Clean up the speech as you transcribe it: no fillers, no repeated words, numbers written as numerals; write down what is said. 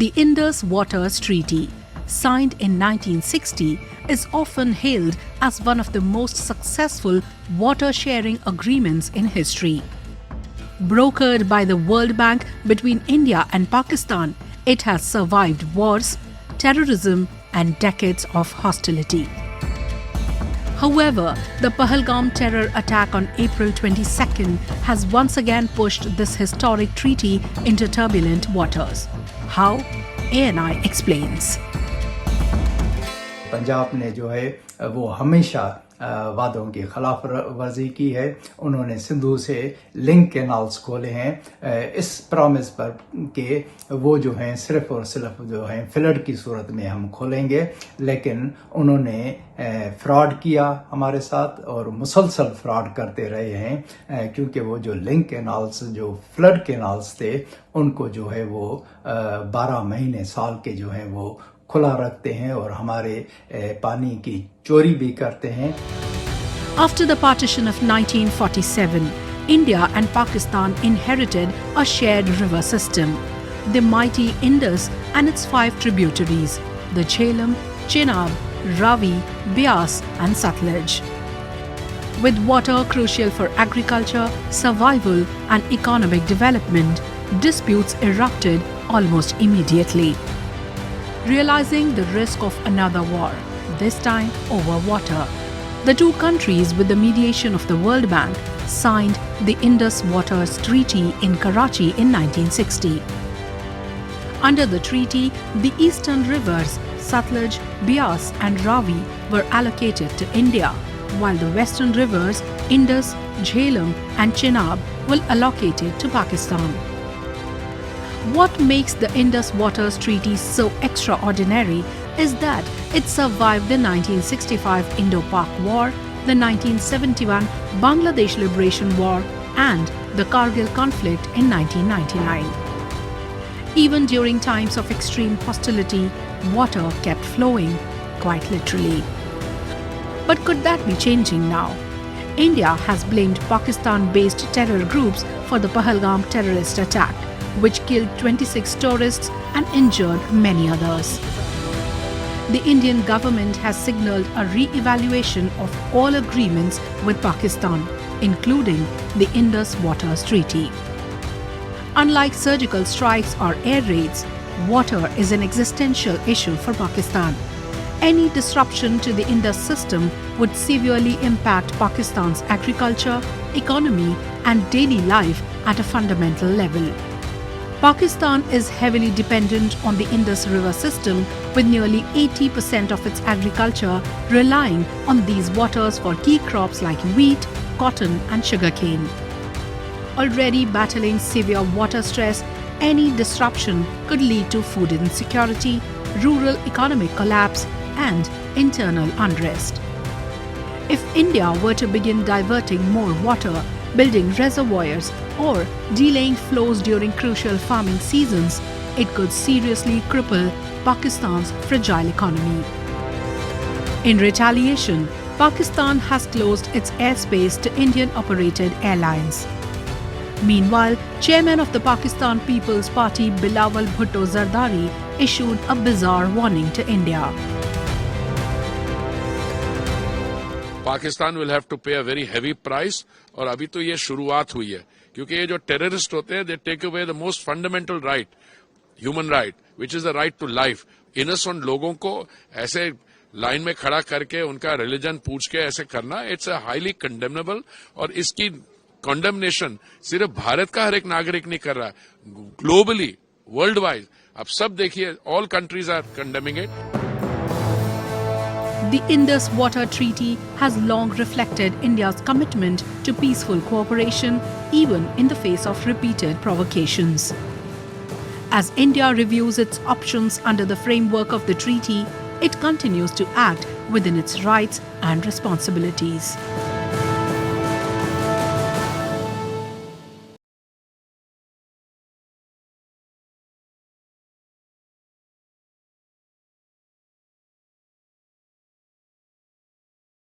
The Indus Waters Treaty, signed in 1960, is often hailed as one of the most successful water-sharing agreements in history. Brokered by the World Bank between India and Pakistan, it has survived wars, terrorism and decades of hostility. However, the Pahalgam terror attack on April 22nd has once again pushed this historic treaty into turbulent waters. How? ANI explains. Punjab ने जो है वो हमेशा वादों की खिलाफ वर्जी की है। उन्होंने सिंधु से लिंक कैनाल्स खोले हैं इस प्रॉमिस पर कि वो जो हैं सिर्फ और सिर्फ जो हैं फ्लड की सूरत में हम खोलेंगे, लेकिन उन्होंने फ्रॉड किया हमारे साथ और मुसलसल फ्रॉड करते रहे हैं, क्योंकि वो जो लिंक कैनाल्स जो फ्लड कैनाल्स थे उनको जो है वो 12 महीने साल के जो हैं वो खुला रखते हैं और हमारे पानी की चोरी भी करते हैं। After the partition of 1947, India and Pakistan inherited a shared river system, the mighty Indus and its 5 tributaries, the Jhelum, Chenab, Ravi, Beas and Satluj. With water crucial for agriculture, survival and economic development, disputes erupted almost immediately. Realizing the risk of another war, this time over water, the two countries, with the mediation of the World Bank, signed the Indus Waters Treaty in Karachi in 1960. Under the treaty, the eastern rivers Satluj, Beas and Ravi were allocated to India, while the western rivers Indus, Jhelum and Chenab were allocated to Pakistan. What makes the Indus Waters Treaty so extraordinary is that it survived the 1965 Indo-Pak War, the 1971 Bangladesh Liberation War and the Kargil conflict in 1999. Even during times of extreme hostility, water kept flowing, quite literally. But could that be changing now? India has blamed Pakistan-based terror groups for the Pahalgam terrorist attack, which killed 26 tourists and injured many others. The Indian government has signalled a re-evaluation of all agreements with Pakistan, including the Indus Waters Treaty. Unlike surgical strikes or air raids, water is an existential issue for Pakistan. Any disruption to the Indus system would severely impact Pakistan's agriculture, economy and daily life at a fundamental level. Pakistan is heavily dependent on the Indus River system, with nearly 80% of its agriculture relying on these waters for key crops like wheat, cotton and sugarcane. Already battling severe water stress, any disruption could lead to food insecurity, rural economic collapse and internal unrest. If India were to begin diverting more water, building reservoirs or delaying flows during crucial farming seasons, it could seriously cripple Pakistan's fragile economy. In retaliation, Pakistan has closed its airspace to Indian-operated airlines. Meanwhile, chairman of the Pakistan People's Party Bilawal Bhutto Zardari issued a bizarre warning to India. Pakistan will have to pay a very heavy price, और अभी तो ये शुरुआत हुई है, क्योंकि ये जो टेररिस्ट होते हैं, they take away the most fundamental right, human right, which is the right to life. Innocent लोगों को ऐसे लाइन में खड़ा करके उनका रिलीजन पूछ के ऐसे करना, it's a highly condemnable, और इसकी condemnation सिर्फ भारत का हर एक नागरिक नहीं कर रहा, globally, worldwide, अब सब देखिए, all countries are condemning it. The Indus Water Treaty has long reflected India's commitment to peaceful cooperation, even in the face of repeated provocations. As India reviews its options under the framework of the treaty, it continues to act within its rights and responsibilities.